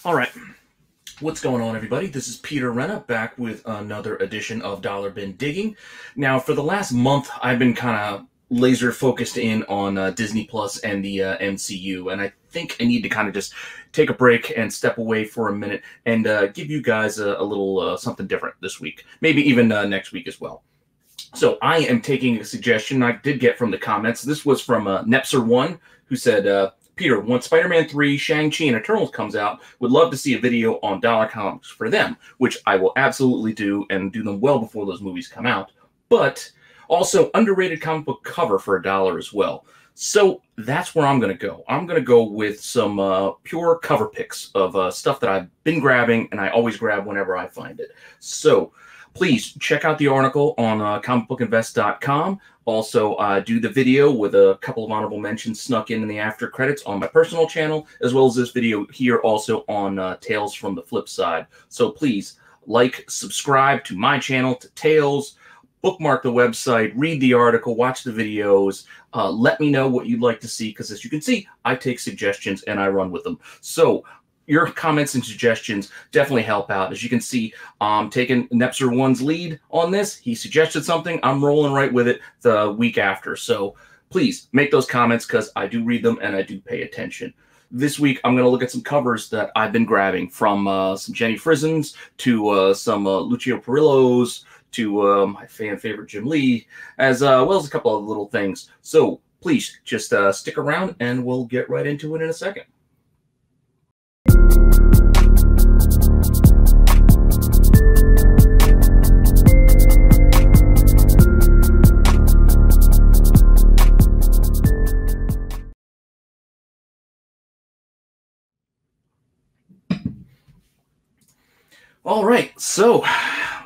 All right, what's going on, everybody? This is Peter Renna back with another edition of Dollar Bin Digging. Now, for the last month, I've been kind of laser focused in on Disney Plus and the MCU, and I think I need to kind of just take a break and step away for a minute and give you guys a little something different this week, maybe even next week as well. So I am taking a suggestion I did get from the comments. This was from Nepser1, who said, Peter, once Spider-Man 3, Shang-Chi, and Eternals comes out, would love to see a video on dollar comics for them, which I will absolutely do and do them well before those movies come out. But also underrated comic book cover for $1 as well. So that's where I'm going to go. I'm going to go with some pure cover picks of stuff that I've been grabbing, and I always grab whenever I find it. So please check out the article on comicbookinvest.com. Also, do the video with a couple of honorable mentions snuck in the after credits on my personal channel, as well as this video here also on Tales from the Flip Side. So please like, subscribe to my channel, to Tales, bookmark the website, read the article, watch the videos. Let me know what you'd like to see, because as you can see, I take suggestions and I run with them. So your comments and suggestions definitely help out. As you can see, taking Nepser1's lead on this. He suggested something. I'm rolling right with it the week after. So please make those comments, because I do read them and I do pay attention. This week, I'm going to look at some covers that I've been grabbing, from some Jenny Frisons to some Lucio Parrillos to my fan favorite Jim Lee, as well as a couple of little things. So please just stick around and we'll get right into it in a second. All right, so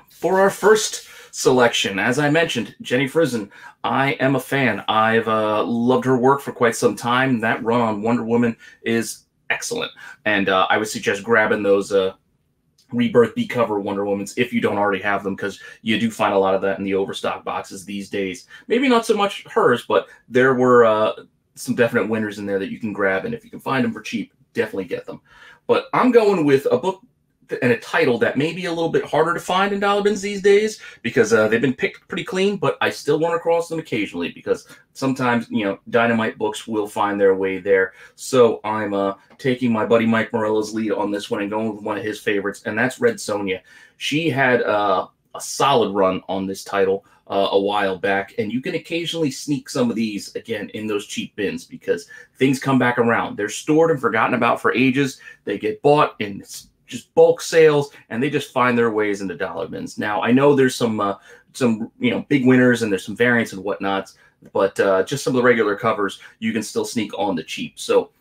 for our first selection, as I mentioned, Jenny Frison, I am a fan. I've loved her work for quite some time. That run on Wonder Woman is excellent, and I would suggest grabbing those Rebirth B-cover Wonder Womans if you don't already have them, because you do find a lot of that in the overstock boxes these days. Maybe not so much hers, but there were some definite winners in there that you can grab, and if you can find them for cheap, definitely get them. But I'm going with a book and a title that may be a little bit harder to find in dollar bins these days, because they've been picked pretty clean, but I still run across them occasionally, because sometimes, you know, Dynamite books will find their way there. So I'm taking my buddy Mike Morello's lead on this one and going with one of his favorites, and that's Red Sonja. She had a solid run on this title a while back, and you can occasionally sneak some of these again in those cheap bins, because things come back around. They're stored and forgotten about for ages. They get bought in just bulk sales, and they just find their ways into dollar bins. Now, I know there's some big winners, and there's some variants and whatnots, but just some of the regular covers you can still sneak on the cheap. So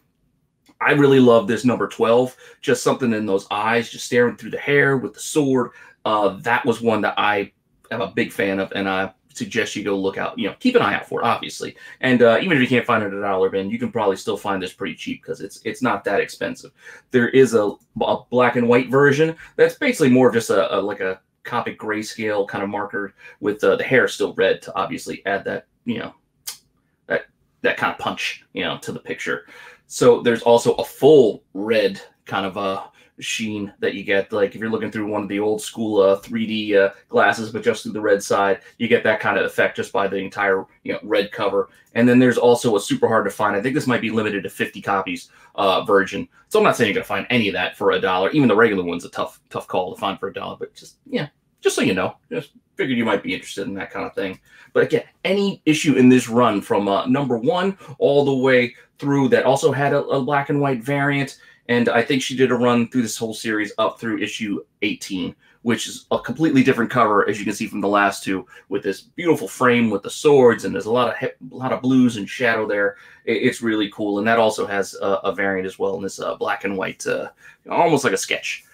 I really love this number 12. Just something in those eyes, just staring through the hair with the sword. That was one that I am a big fan of, and I suggest you go look out, keep an eye out for it, obviously. And even if you can't find it at a dollar bin, you can probably still find this pretty cheap, because it's not that expensive. There is a black and white version that's basically more of just like a Copic grayscale kind of marker with the hair still red, to obviously add that, that kind of punch, to the picture. So there's also a full red kind of sheen that you get, like if you're looking through one of the old school 3D glasses, but just through the red side, you get that kind of effect just by the entire red cover. And then there's also a super hard to find, I think this might be limited to 50 copies version. So I'm not saying you're gonna find any of that for $1. Even the regular one's a tough call to find for $1, but just so you know, just figured you might be interested in that kind of thing. But again, any issue in this run from number 1 all the way through that also had a black and white variant. And I think she did a run through this whole series up through issue 18, which is a completely different cover, as you can see from the last two, with this beautiful frame with the swords, and there's a lot of blues and shadow there. It's really cool, and that also has a variant as well in this black and white, almost like a sketch,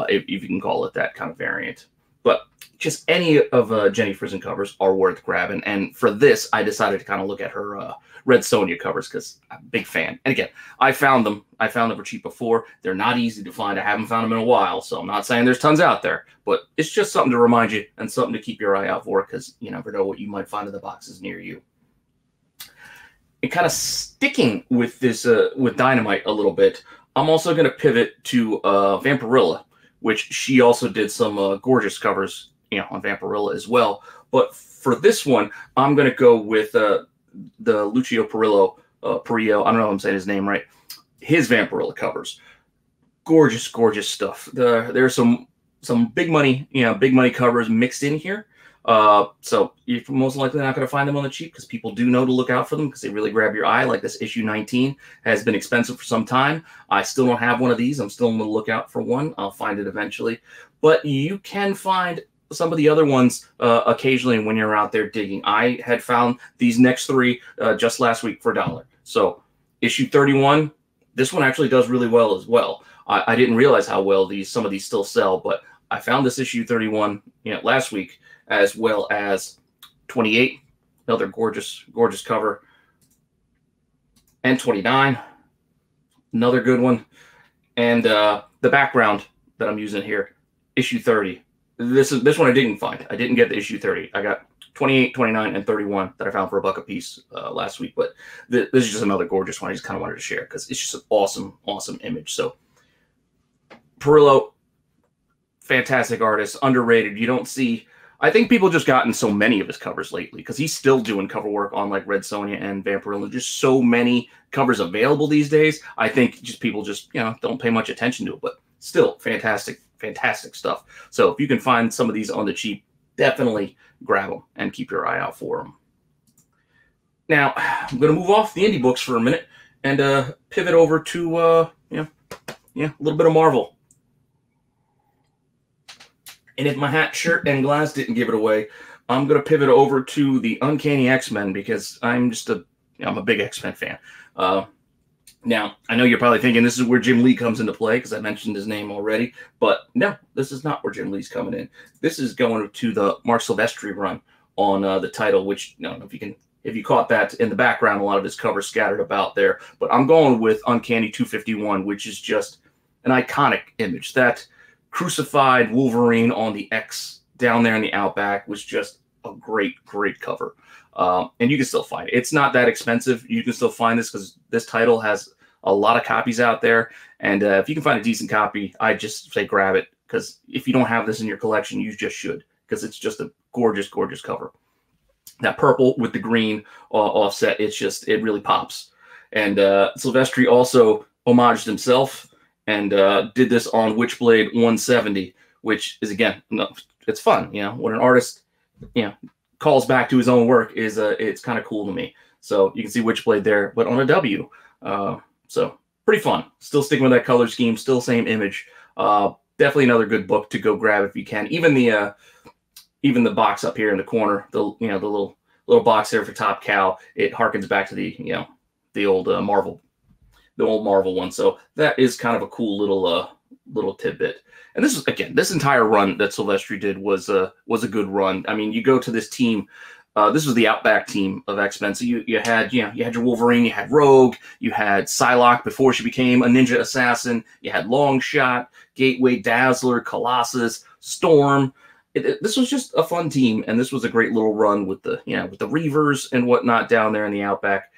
if you can call it that kind of variant. But just any of Jenny Frison covers are worth grabbing, and for this, I decided to kind of look at her Red Sonja covers, because I'm a big fan. And again, I found them for cheap before. They're not easy to find. I haven't found them in a while, so I'm not saying there's tons out there, but it's just something to remind you and something to keep your eye out for, because you never know what you might find in the boxes near you. And kind of sticking with this, with Dynamite a little bit, I'm also going to pivot to Vampirilla, which she also did some gorgeous covers, on Vampirilla as well. But for this one, I'm going to go with the Lucio Parrillo. I don't know if I'm saying his name right. His Vampirilla covers, gorgeous, gorgeous stuff. There's some big money, big money covers mixed in here. So you're most likely not going to find them on the cheap because people do know to look out for them because they really grab your eye. Like this issue 19 has been expensive for some time. I still don't have one of these. I'm still on the lookout for one. I'll find it eventually. But you can find some of the other ones occasionally when you're out there digging. I had found these next three just last week for $1. So issue 31, this one actually does really well as well. I didn't realize how well some of these still sell, but I found this issue 31 last week, as well as 28, another gorgeous, gorgeous cover, and 29, another good one. And the background that I'm using here, issue 30. This one I didn't find. I didn't get the issue 30. I got 28, 29, and 31 that I found for $1 a piece last week. But this is just another gorgeous one. I just kind of wanted to share because it's just an awesome, awesome image. So Parrillo, fantastic artist, underrated. You don't see... I think people just gotten so many of his covers lately because he's still doing cover work on like Red Sonja and Vampirilla. Just so many covers available these days. I think people just don't pay much attention to it, but still fantastic, fantastic stuff. So if you can find some of these on the cheap, definitely grab them and keep your eye out for them. Now I'm going to move off the indie books for a minute and pivot over to a little bit of Marvel. And if my hat, shirt, and glass didn't give it away, I'm going to pivot over to the Uncanny X-Men because I'm a big X-Men fan. Now, I know you're probably thinking this is where Jim Lee comes into play because I mentioned his name already, but no, this is not where Jim Lee's coming in. This is going to the Marc Silvestri run on the title, which, I don't know if you caught that in the background, a lot of his covers scattered about there, but I'm going with Uncanny 251, which is just an iconic image. That crucified Wolverine on the X down there in the Outback was just a great, great cover. And you can still find it. It's not that expensive. You can still find this because this title has a lot of copies out there. And if you can find a decent copy, I just say grab it because if you don't have this in your collection, you just should because it's just a gorgeous, gorgeous cover. That purple with the green offset, it really pops. And Silvestri also homaged himself and did this on Witchblade 170, which is, again, it's fun. When an artist, calls back to his own work it's kind of cool to me. So you can see Witchblade there, but on a W. So pretty fun. Still sticking with that color scheme, still same image. Definitely another good book to go grab if you can. Even the box up here in the corner, the little box there for Top Cow, it harkens back to the old Marvel. The old Marvel one. So that is kind of a cool little tidbit. And this is, again, this entire run that Silvestri did was a good run. I mean, you go to this team. This was the Outback team of X-Men. So you had your Wolverine, you had Rogue, you had Psylocke before she became a ninja assassin. You had Longshot, Gateway, Dazzler, Colossus, Storm. This was just a fun team, and this was a great little run with the with the Reavers and whatnot down there in the Outback.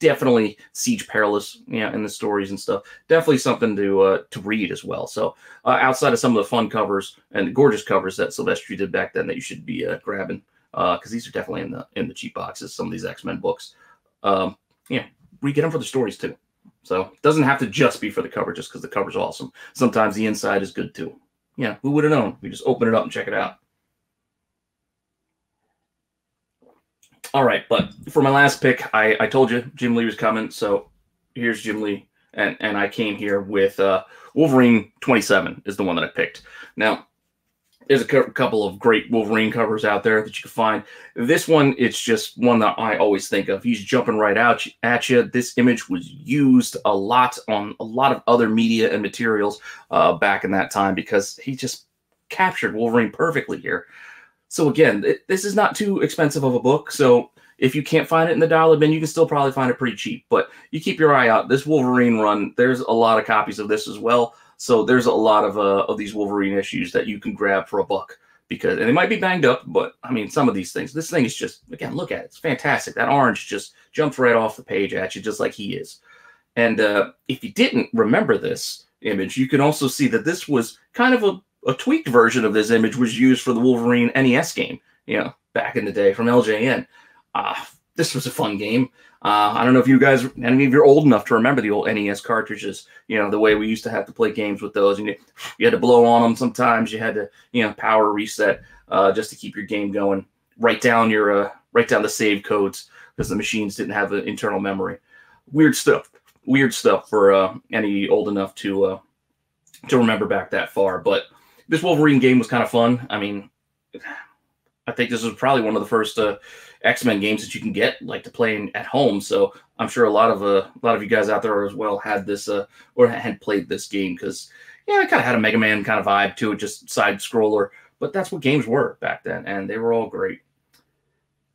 Definitely Siege Perilous, in the stories and stuff. Definitely something to read as well. So outside of some of the fun covers and the gorgeous covers that Silvestri did back then, that you should be grabbing because these are definitely in the cheap boxes. Some of these X-Men books, we get them for the stories too. So it doesn't have to just be for the cover, just because the cover's awesome. Sometimes the inside is good too. Who would have known? We just open it up and check it out. All right, but for my last pick, I told you Jim Lee was coming, so here's Jim Lee, and I came here with Wolverine 27 is the one that I picked. Now, there's a couple of great Wolverine covers out there that you can find. This one, it's just one that I always think of. He's jumping right out at you. This image was used a lot on a lot of other media and materials back in that time because he just captured Wolverine perfectly here. So again, this is not too expensive of a book. So if you can't find it in the dollar bin, you can still probably find it pretty cheap. But you keep your eye out. This Wolverine run, there's a lot of copies of this as well. So there's a lot of these Wolverine issues that you can grab for $1 and they might be banged up. But I mean, some of these things, this thing is just, again, look at it. It's fantastic. That orange just jumps right off the page at you, just like he is. And if you didn't remember this image, you can also see that this was kind of a tweaked version of this image was used for the Wolverine NES game, back in the day from LJN. This was a fun game. I don't know if you guys, any of you are old enough to remember the old NES cartridges, the way we used to have to play games with those. And you had to blow on them sometimes. You had to, power reset just to keep your game going. Write down the save codes because the machines didn't have an internal memory. Weird stuff for any old enough to remember back that far. But this Wolverine game was kind of fun. I mean, I think this was probably one of the first X-Men games that you can get to play at home. So I'm sure a lot of you guys out there as well had this or had played this game because it kind of had a Mega Man kind of vibe to it, just side scroller. But that's what games were back then, and they were all great.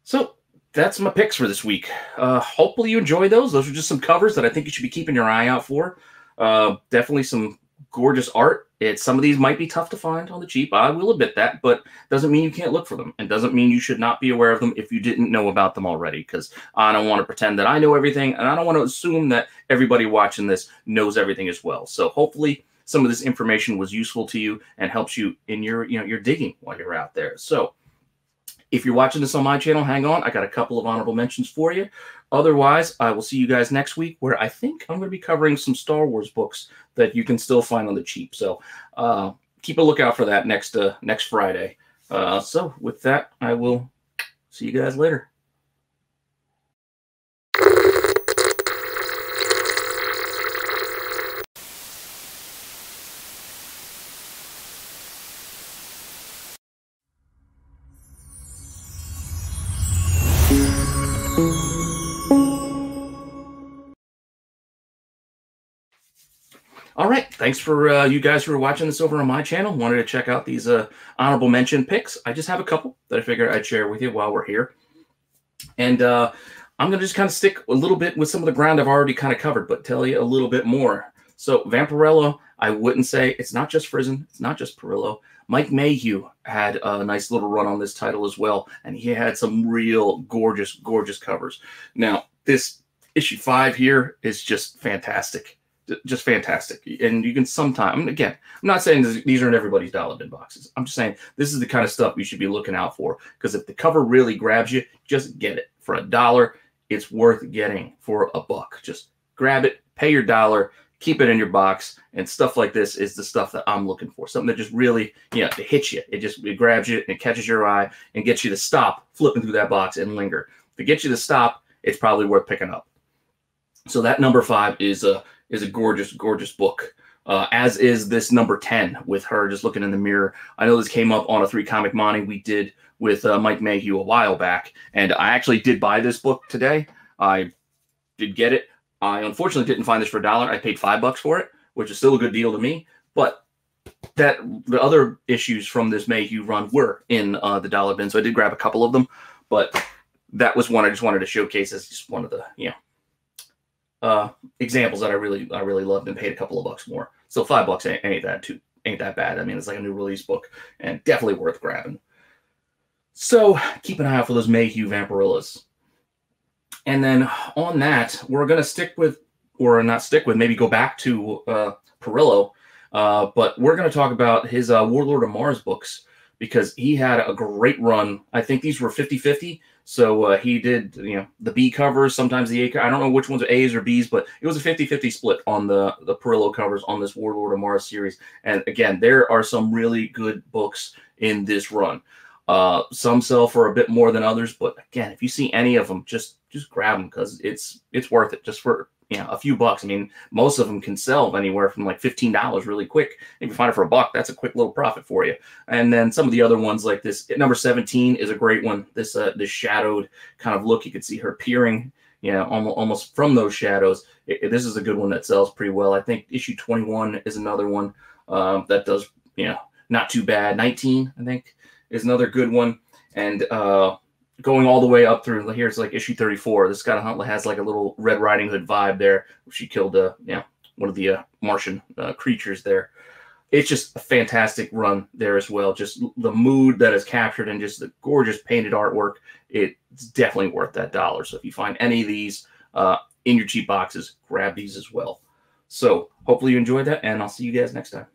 So that's my picks for this week. Hopefully you enjoy those. Those are just some covers that I think you should be keeping your eye out for. Definitely some gorgeous art. Some of these might be tough to find on the cheap. I will admit that, but doesn't mean you can't look for them, and doesn't mean you should not be aware of them if you didn't know about them already, because I don't want to pretend that I know everything, and I don't want to assume that everybody watching this knows everything as well. So hopefully some of this information was useful to you and helps you in your digging while you're out there. So if you're watching this on my channel, hang on. I got a couple of honorable mentions for you. Otherwise, I will see you guys next week, where I think I'm going to be covering some Star Wars books that you can still find on the cheap. So keep a lookout for that next Friday. So with that, I will see you guys later. All right, thanks for you guys who are watching this over on my channel. Wanted to check out these honorable mention picks. I just have a couple that I figured I'd share with you while we're here. And I'm going to just kind of stick a little bit with some of the ground I've already kind of covered, but tell you a little bit more. So Vampirello, I wouldn't say, it's not just Frison, it's not just Parrillo. Mike Mayhew had a nice little run on this title as well, and he had some real gorgeous, gorgeous covers. Now, this issue 5 here is just fantastic. Just fantastic. And you can sometimes, again, I'm not saying these are in everybody's dollar bin boxes. I'm just saying this is the kind of stuff you should be looking out for, because if the cover really grabs you, just get it. For $1, it's worth getting for $1. Just grab it, pay your $1, keep it in your box, and stuff like this is the stuff that I'm looking for. Something that just really, it hits you. It grabs you, and it catches your eye, and gets you to stop flipping through that box and linger. If it gets you to stop, it's probably worth picking up. So that number 5 is a gorgeous, gorgeous book, as is this number 10 with her just looking in the mirror. I know this came up on a 3-comic monty we did with Mike Mayhew a while back, and I actually did buy this book today. I did get it. I unfortunately didn't find this for $1. I paid $5 for it, which is still a good deal to me. But the other issues from this Mayhew run were in the dollar bin, so I did grab a couple of them. But that was one I just wanted to showcase as just one of the examples that I really loved and paid a couple of bucks more. So $5 ain't that bad. I mean, it's like a new release book and definitely worth grabbing. So keep an eye out for those Mayhew Vampirillas. And then on that, we're going to stick with, or not stick with, maybe go back to Parrillo. But we're going to talk about his Warlord of Mars books, because he had a great run. I think these were 50-50. So he did, the B covers, sometimes the A. I don't know which ones are A's or B's, but it was a 50-50 split on the Parrillo covers on this Warlord of Mars series. And again, there are some really good books in this run. Some sell for a bit more than others, but again, if you see any of them, just grab them, because it's worth it just for a few bucks. I mean, most of them can sell anywhere from like $15 really quick. If you find it for $1, that's a quick little profit for you. And then some of the other ones, like this number 17 is a great one. This shadowed kind of look, you can see her peering, almost from those shadows. This is a good one that sells pretty well. I think issue 21 is another one that does, not too bad. 19, I think, is another good one. And going all the way up through here, it's like issue 34. This kind of has like a little Red Riding Hood vibe there. She killed one of the Martian creatures there. It's just a fantastic run there as well. Just the mood that is captured and just the gorgeous painted artwork. It's definitely worth that $1. So if you find any of these, in your cheap boxes, grab these as well. So hopefully you enjoyed that, and I'll see you guys next time.